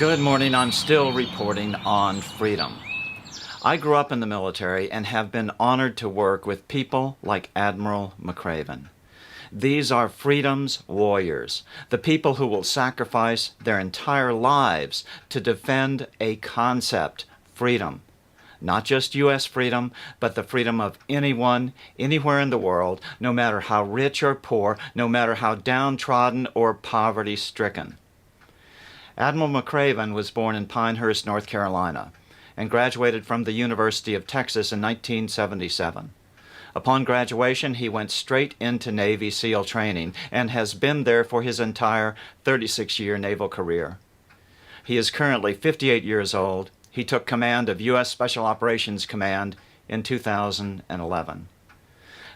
Good morning. I'm still reporting on freedom. I grew up in the military and have been honored to work with people like Admiral McRaven. These are freedom's warriors, the people who will sacrifice their entire lives to defend a concept, freedom. Not just U.S. freedom, but the freedom of anyone, anywhere in the world, no matter how rich or poor, no matter how downtrodden or poverty-stricken. Admiral McRaven was born in Pinehurst, North Carolina, and graduated from the University of Texas in 1977. Upon graduation, he went straight into Navy SEAL training and has been there for his entire 36-year naval career. He is currently 58 years old. He took command of U.S. Special Operations Command in 2011.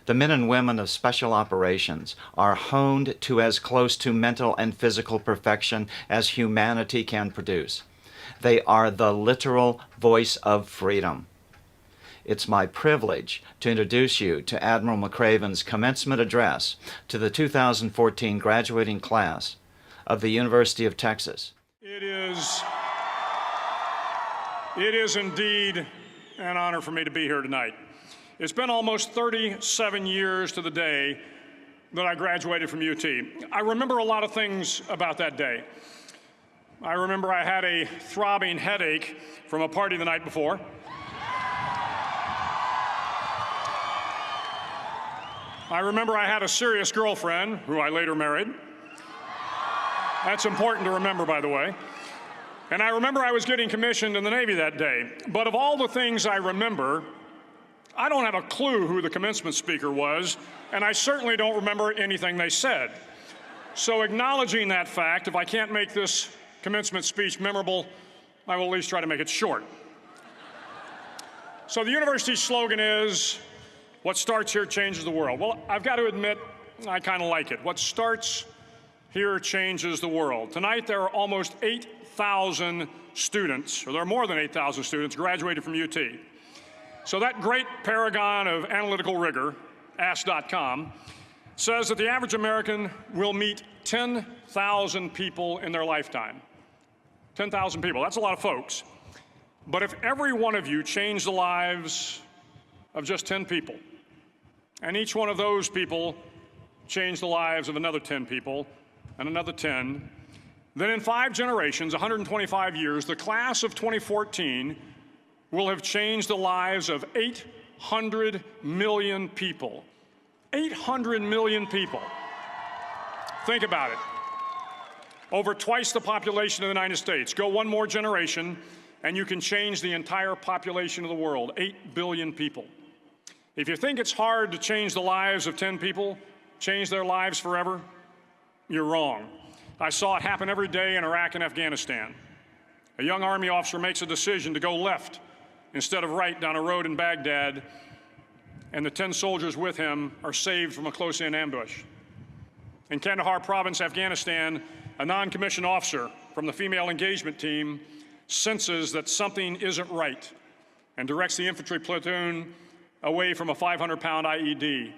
The men and women of Special Operations are honed to as close to mental and physical perfection as humanity can produce. They are the literal voice of freedom. It's my privilege to introduce you to Admiral McRaven's commencement address to the 2014 graduating class of the University of Texas. It is indeed an honor for me to be here tonight. It's been almost 37 years to the day that I graduated from UT. I remember a lot of things about that day. I remember I had a throbbing headache from a party the night before. I remember I had a serious girlfriend, who I later married. That's important to remember, by the way. And I remember I was getting commissioned in the Navy that day. But of all the things I remember, I don't have a clue who the commencement speaker was, and I certainly don't remember anything they said. So acknowledging that fact, if I can't make this commencement speech memorable, I will at least try to make it short. So the university's slogan is, "What starts here changes the world." Well, I've got to admit, I kind of like it. What starts here changes the world. Tonight, there are almost 8,000 students, or there are more than 8,000 students graduated from UT. So that great paragon of analytical rigor, Ask.com, says that the average American will meet 10,000 people in their lifetime. 10,000 people, that's a lot of folks. But if every one of you changed the lives of just 10 people, and each one of those people changed the lives of another 10 people, and another 10, then in 5 generations, 125 years, the class of 2014 will have changed the lives of 800 million people. 800 million people. Think about it. Over twice the population of the United States. Go one more generation, and you can change the entire population of the world, 8 billion people. If you think it's hard to change the lives of 10 people, change their lives forever, you're wrong. I saw it happen every day in Iraq and Afghanistan. A young Army officer makes a decision to go left instead of right down a road in Baghdad, and the 10 soldiers with him are saved from a close-in ambush. In Kandahar province, Afghanistan, a non-commissioned officer from the female engagement team senses that something isn't right and directs the infantry platoon away from a 500-pound IED,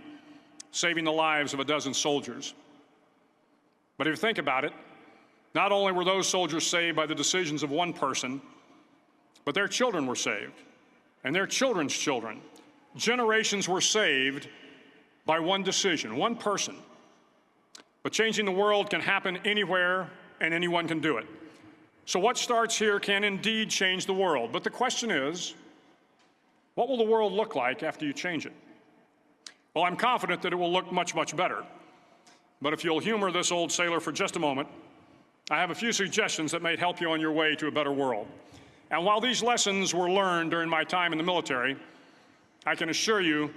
saving the lives of a dozen soldiers. But if you think about it, not only were those soldiers saved by the decisions of one person, but their children were saved, and their children's children. Generations were saved by one decision, one person. But changing the world can happen anywhere, and anyone can do it. So what starts here can indeed change the world. But the question is, what will the world look like after you change it? Well, I'm confident that it will look much, much better. But if you'll humor this old sailor for just a moment, I have a few suggestions that may help you on your way to a better world. And while these lessons were learned during my time in the military, I can assure you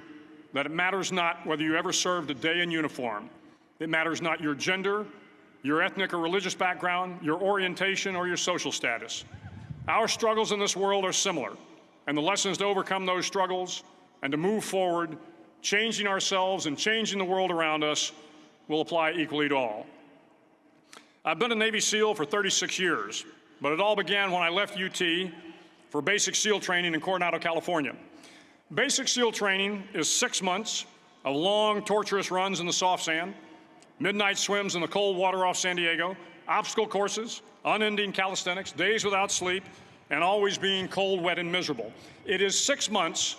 that it matters not whether you ever served a day in uniform. It matters not your gender, your ethnic or religious background, your orientation, or your social status. Our struggles in this world are similar, and the lessons to overcome those struggles and to move forward, changing ourselves and changing the world around us, will apply equally to all. I've been a Navy SEAL for 36 years. But it all began when I left UT for basic SEAL training in Coronado, California. Basic SEAL training is 6 months of long, torturous runs in the soft sand, midnight swims in the cold water off San Diego, obstacle courses, unending calisthenics, days without sleep, and always being cold, wet, and miserable. It is 6 months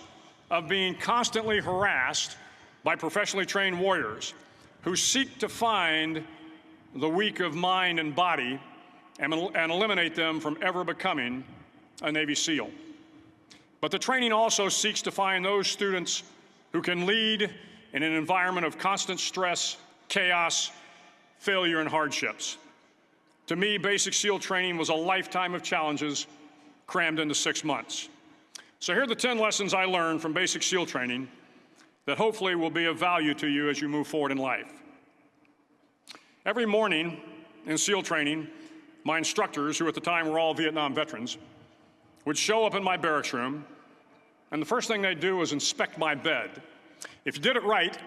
of being constantly harassed by professionally trained warriors who seek to find the weak of mind and body and eliminate them from ever becoming a Navy SEAL. But the training also seeks to find those students who can lead in an environment of constant stress, chaos, failure, and hardships. To me, basic SEAL training was a lifetime of challenges crammed into 6 months. So here are the 10 lessons I learned from basic SEAL training that hopefully will be of value to you as you move forward in life. Every morning in SEAL training, my instructors, who at the time were all Vietnam veterans, would show up in my barracks room, and the first thing they'd do was inspect my bed. If you did it right,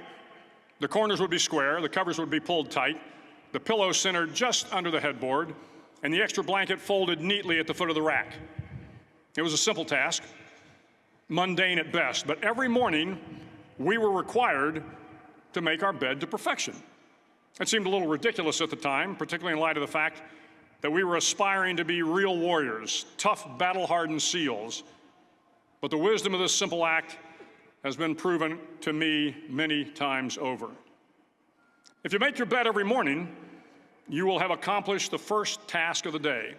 the corners would be square, the covers would be pulled tight, the pillow centered just under the headboard, and the extra blanket folded neatly at the foot of the rack. It was a simple task, mundane at best, but every morning we were required to make our bed to perfection. It seemed a little ridiculous at the time, particularly in light of the fact that we were aspiring to be real warriors, tough, battle-hardened SEALs. But the wisdom of this simple act has been proven to me many times over. If you make your bed every morning, you will have accomplished the first task of the day.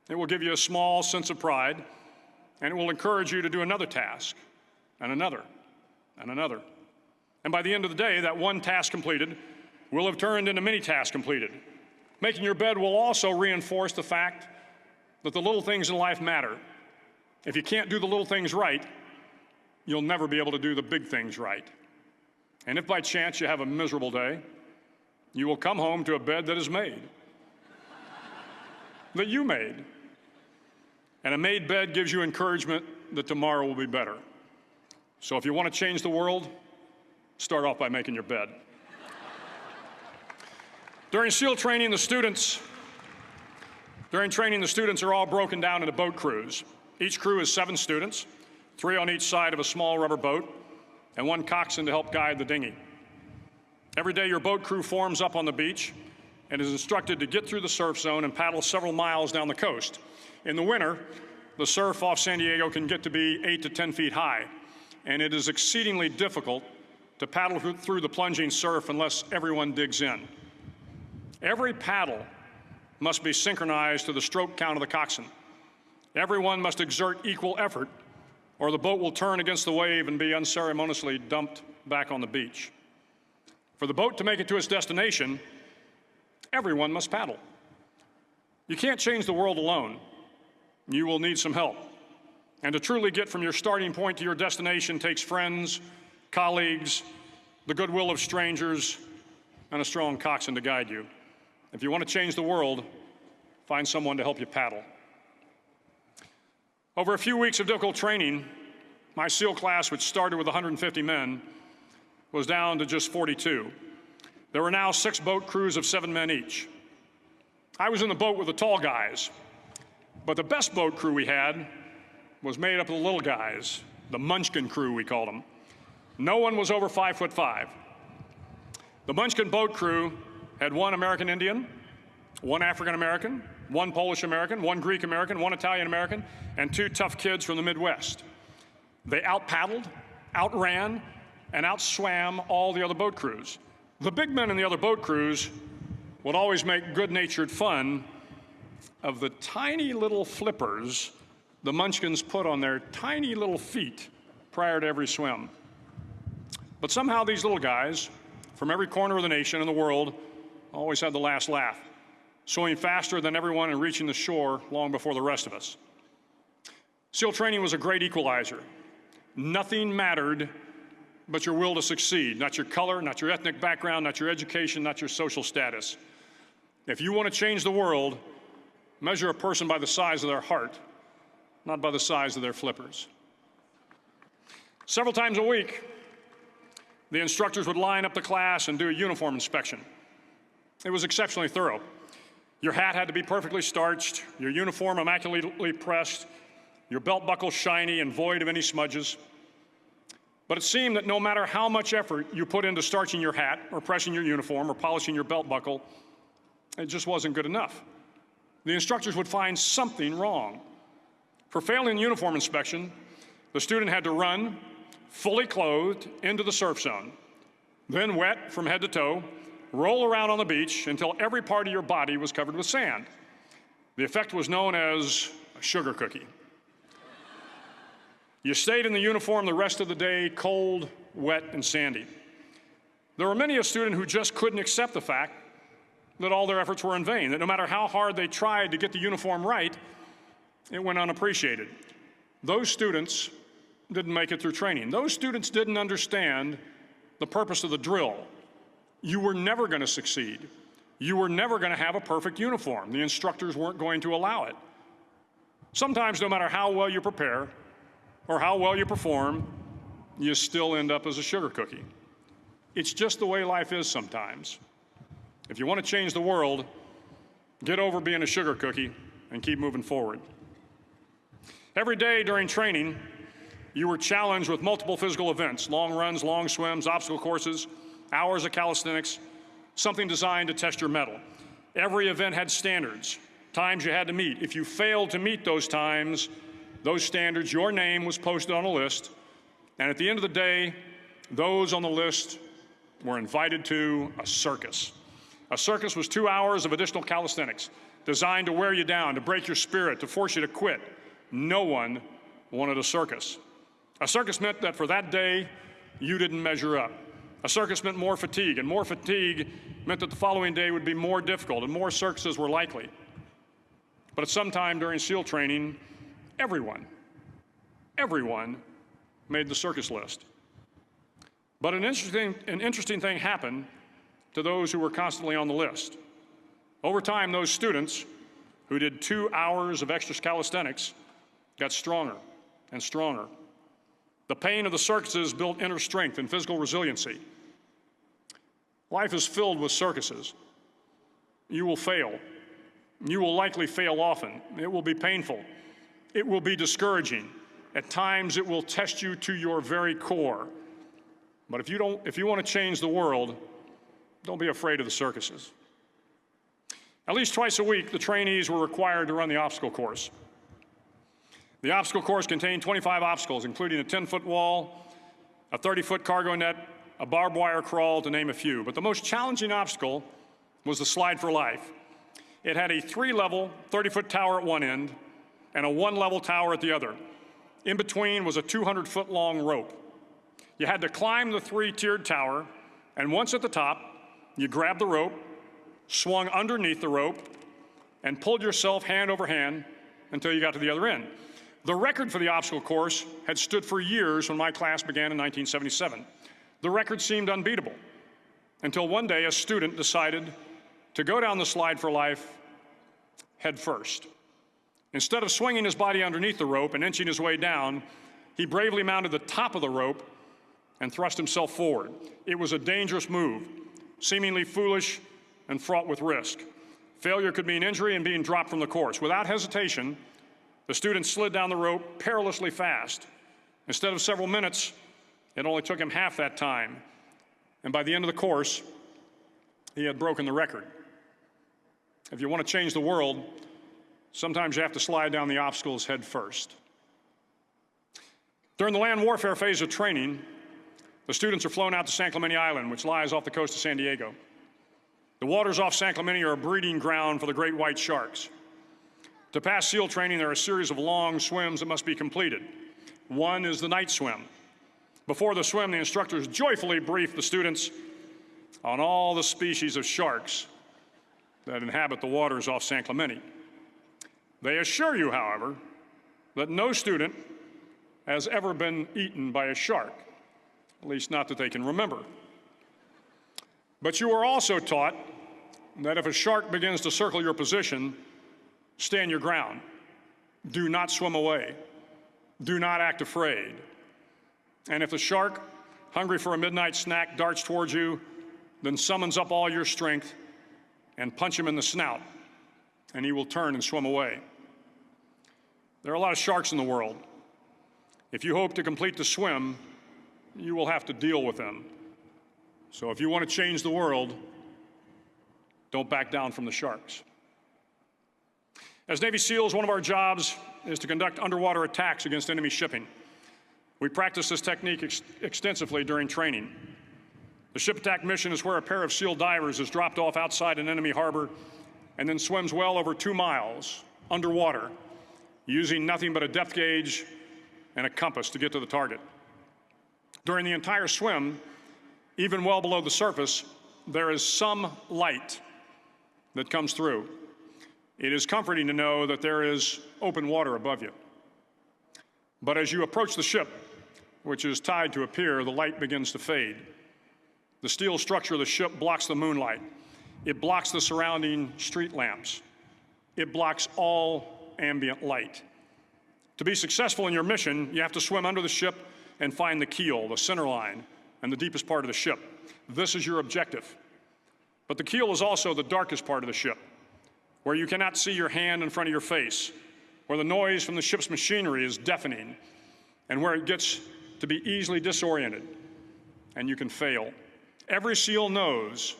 It will give you a small sense of pride, and it will encourage you to do another task, and another, and another. And by the end of the day, that one task completed will have turned into many tasks completed. Making your bed will also reinforce the fact that the little things in life matter. If you can't do the little things right, you'll never be able to do the big things right. And if by chance you have a miserable day, you will come home to a bed that is made, that you made. And a made bed gives you encouragement that tomorrow will be better. So if you want to change the world, start off by making your bed. During SEAL training, the students are all broken down into boat crews. Each crew is 7 students, 3 on each side of a small rubber boat, and 1 coxswain to help guide the dinghy. Every day, your boat crew forms up on the beach and is instructed to get through the surf zone and paddle several miles down the coast. In the winter, the surf off San Diego can get to be 8 to 10 feet high, and it is exceedingly difficult to paddle through the plunging surf unless everyone digs in. Every paddle must be synchronized to the stroke count of the coxswain. Everyone must exert equal effort, or the boat will turn against the wave and be unceremoniously dumped back on the beach. For the boat to make it to its destination, everyone must paddle. You can't change the world alone. You will need some help. And to truly get from your starting point to your destination takes friends, colleagues, the goodwill of strangers, and a strong coxswain to guide you. If you want to change the world, find someone to help you paddle. Over a few weeks of difficult training, my SEAL class, which started with 150 men, was down to just 42. There were now 6 boat crews of 7 men each. I was in the boat with the tall guys, but the best boat crew we had was made up of the little guys, the Munchkin crew, we called them. No one was over 5'5". The Munchkin boat crew had 1 American Indian, 1 African American, 1 Polish American, 1 Greek American, 1 Italian American, and 2 tough kids from the Midwest. They out-paddled, outran, and outswam all the other boat crews. The big men in the other boat crews would always make good-natured fun of the tiny little flippers the Munchkins put on their tiny little feet prior to every swim. But somehow these little guys from every corner of the nation and the world always had the last laugh, swimming faster than everyone and reaching the shore long before the rest of us. SEAL training was a great equalizer. Nothing mattered but your will to succeed, not your color, not your ethnic background, not your education, not your social status. If you want to change the world, measure a person by the size of their heart, not by the size of their flippers. Several times a week, the instructors would line up the class and do a uniform inspection. It was exceptionally thorough. Your hat had to be perfectly starched, your uniform immaculately pressed, your belt buckle shiny and void of any smudges. But it seemed that no matter how much effort you put into starching your hat or pressing your uniform or polishing your belt buckle, It just wasn't good enough. The instructors would find something wrong. For failing uniform inspection, the student had to run, fully clothed, into the surf zone, then wet from head to toe, roll around on the beach until every part of your body was covered with sand. The effect was known as a sugar cookie. You stayed in the uniform the rest of the day, cold, wet, and sandy. There were many a student who just couldn't accept the fact that all their efforts were in vain, that no matter how hard they tried to get the uniform right, it went unappreciated. Those students didn't make it through training. Those students didn't understand the purpose of the drill. You were never going to succeed. You were never going to have a perfect uniform. The instructors weren't going to allow it. Sometimes, no matter how well you prepare or how well you perform, you still end up as a sugar cookie. It's just the way life is sometimes. If you want to change the world, get over being a sugar cookie and keep moving forward. Every day during training, you were challenged with multiple physical events: long runs, long swims, obstacle courses, hours of calisthenics, something designed to test your mettle. Every event had standards, times you had to meet. If you failed to meet those times, those standards, your name was posted on a list, and at the end of the day, those on the list were invited to a circus. A circus was 2 hours of additional calisthenics, designed to wear you down, to break your spirit, to force you to quit. No one wanted a circus. A circus meant that for that day, you didn't measure up. A circus meant more fatigue, and more fatigue meant that the following day would be more difficult, and more circuses were likely. But at some time during SEAL training, everyone made the circus list. But an interesting thing happened to those who were constantly on the list. Over time, those students who did 2 hours of extra calisthenics got stronger and stronger. The pain of the circuses built inner strength and physical resiliency. Life is filled with circuses. You will fail. You will likely fail often. It will be painful. It will be discouraging. At times, it will test you to your very core. But if you want to change the world, don't be afraid of the circuses. At least twice a week, the trainees were required to run the obstacle course. The obstacle course contained 25 obstacles, including a 10-foot wall, a 30-foot cargo net, a barbed wire crawl, to name a few. But the most challenging obstacle was the slide for life. It had a 3-level, 30-foot tower at one end and a 1-level tower at the other. In between was a 200-foot-long rope. You had to climb the 3-tiered tower, and once at the top, you grabbed the rope, swung underneath the rope, and pulled yourself hand over hand until you got to the other end. The record for the obstacle course had stood for years when my class began in 1977. The record seemed unbeatable until one day a student decided to go down the slide for life head first. Instead of swinging his body underneath the rope and inching his way down, he bravely mounted the top of the rope and thrust himself forward. It was a dangerous move, seemingly foolish and fraught with risk. Failure could mean injury and being dropped from the course. Without hesitation, the student slid down the rope perilously fast. Instead of several minutes, it only took him half that time. And by the end of the course, he had broken the record. If you want to change the world, sometimes you have to slide down the obstacles head first. During the land warfare phase of training, the students are flown out to San Clemente Island, which lies off the coast of San Diego. The waters off San Clemente are a breeding ground for the great white sharks. To pass SEAL training, there are a series of long swims that must be completed. One is the night swim. Before the swim, the instructors joyfully brief the students on all the species of sharks that inhabit the waters off San Clemente. They assure you, however, that no student has ever been eaten by a shark, at least not that they can remember. But you are also taught that if a shark begins to circle your position, stand your ground. Do not swim away. Do not act afraid. And if the shark, hungry for a midnight snack, darts towards you, then summons up all your strength and punch him in the snout, and he will turn and swim away. There are a lot of sharks in the world. If you hope to complete the swim, you will have to deal with them. So if you want to change the world, don't Don't back down from the sharks. As Navy SEALs, one of our jobs is to conduct underwater attacks against enemy shipping. We practice this technique extensively during training. The ship attack mission is where a pair of SEAL divers is dropped off outside an enemy harbor and then swims well over 2 miles underwater, using nothing but a depth gauge and a compass to get to the target. During the entire swim, even well below the surface, there is some light that comes through. It is comforting to know that there is open water above you. But as you approach the ship, which is tied to a pier, the light begins to fade. The steel structure of the ship blocks the moonlight. It blocks the surrounding street lamps. It blocks all ambient light. To be successful in your mission, you have to swim under the ship and find the keel, the center line, and the deepest part of the ship. This is your objective. But the keel is also the darkest part of the ship, where you cannot see your hand in front of your face, where the noise from the ship's machinery is deafening, and where it gets to be easily disoriented, and you can fail. Every SEAL knows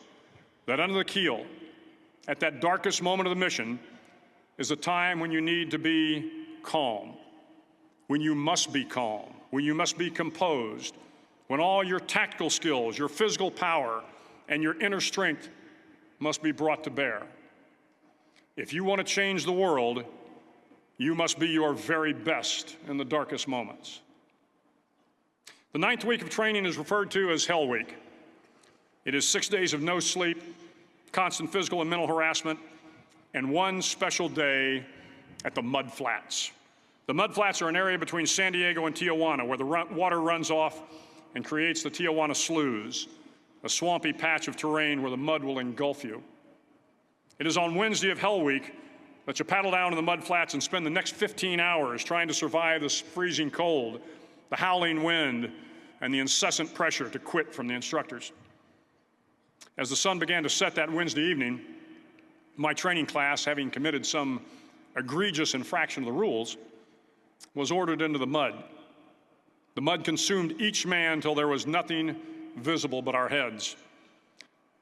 that under the keel, at that darkest moment of the mission, is a time when you need to be calm, when you must be calm, when you must be composed, when all your tactical skills, your physical power, and your inner strength must be brought to bear. If you want to change the world, you must be your very best in the darkest moments. The 9th week of training is referred to as Hell Week. It is 6 days of no sleep, constant physical and mental harassment, and one special day at the Mud Flats. The Mud Flats are an area between San Diego and Tijuana where the water runs off and creates the Tijuana Sloughs, a swampy patch of terrain where the mud will engulf you. It is on Wednesday of Hell Week that you paddle down to the Mud Flats and spend the next 15 hours trying to survive this freezing cold, the howling wind, and the incessant pressure to quit from the instructors. As the sun began to set that Wednesday evening, my training class, having committed some egregious infraction of the rules, was ordered into the mud. The mud consumed each man till there was nothing visible but our heads.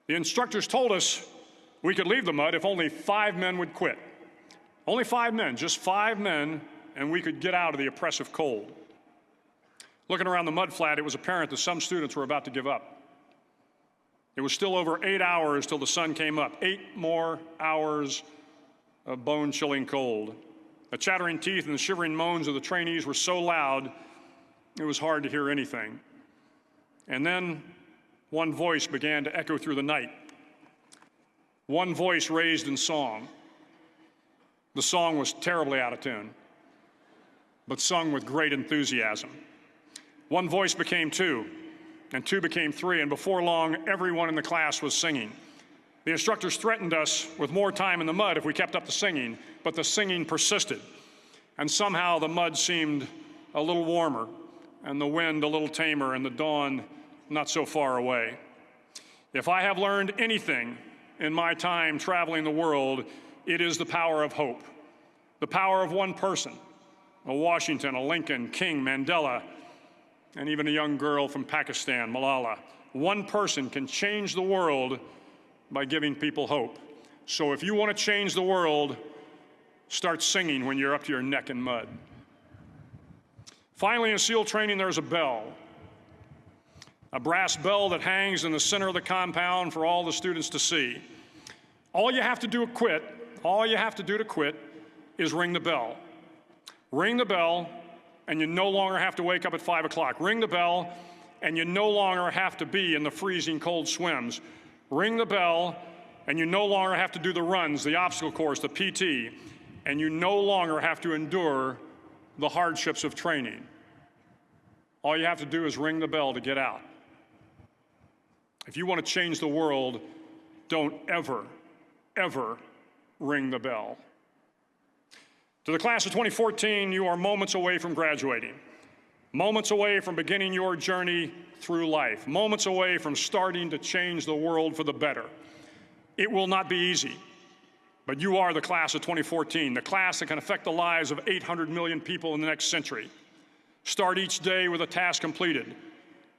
The instructors told us we could leave the mud if only 5 men would quit. Only 5 men, just 5 men, and we could get out of the oppressive cold. Looking around the mud flat, it was apparent that some students were about to give up. It was still over 8 hours till the sun came up. 8 more hours of bone-chilling cold. The chattering teeth and the shivering moans of the trainees were so loud, it was hard to hear anything. And then one voice began to echo through the night. One voice raised in song. The song was terribly out of tune, but sung with great enthusiasm. One voice became 2, and 2 became 3, and before long, everyone in the class was singing. The instructors threatened us with more time in the mud if we kept up the singing, but the singing persisted. And somehow the mud seemed a little warmer, and the wind a little tamer, and the dawn not so far away. If I have learned anything in my time traveling the world, it is the power of hope. The power of one person, a Washington, a Lincoln, King, Mandela, and even a young girl from Pakistan, Malala. One person can change the world by giving people hope. So if you want to change the world, start singing when you're up to your neck in mud. Finally, in SEAL training, there's a bell. A brass bell that hangs in the center of the compound for all the students to see. All you have to do to quit is ring the bell. Ring the bell, and you no longer have to wake up at 5 o'clock. Ring the bell, and you no longer have to be in the freezing cold swims. Ring the bell, and you no longer have to do the runs, the obstacle course, the PT, and you no longer have to endure the hardships of training. All you have to do is ring the bell to get out. If you want to change the world, don't ever, ever ring the bell. To the class of 2014, you are moments away from graduating, moments away from beginning your journey through life, moments away from starting to change the world for the better. It will not be easy, but you are the class of 2014, the class that can affect the lives of 800 million people in the next century. Start each day with a task completed.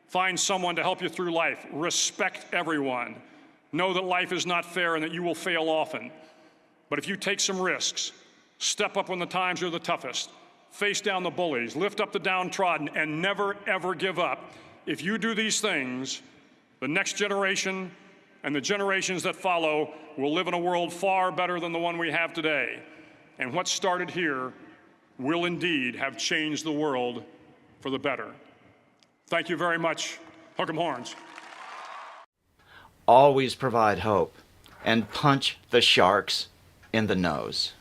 Find someone to help you through life. Respect everyone. Know that life is not fair and that you will fail often. But if you take some risks, step up when the times are the toughest, face down the bullies, lift up the downtrodden, and never, ever give up, if you do these things, the next generation and the generations that follow will live in a world far better than the one we have today. And what started here will indeed have changed the world for the better. Thank you very much. Hook 'em horns. Always provide hope and punch the sharks in the nose.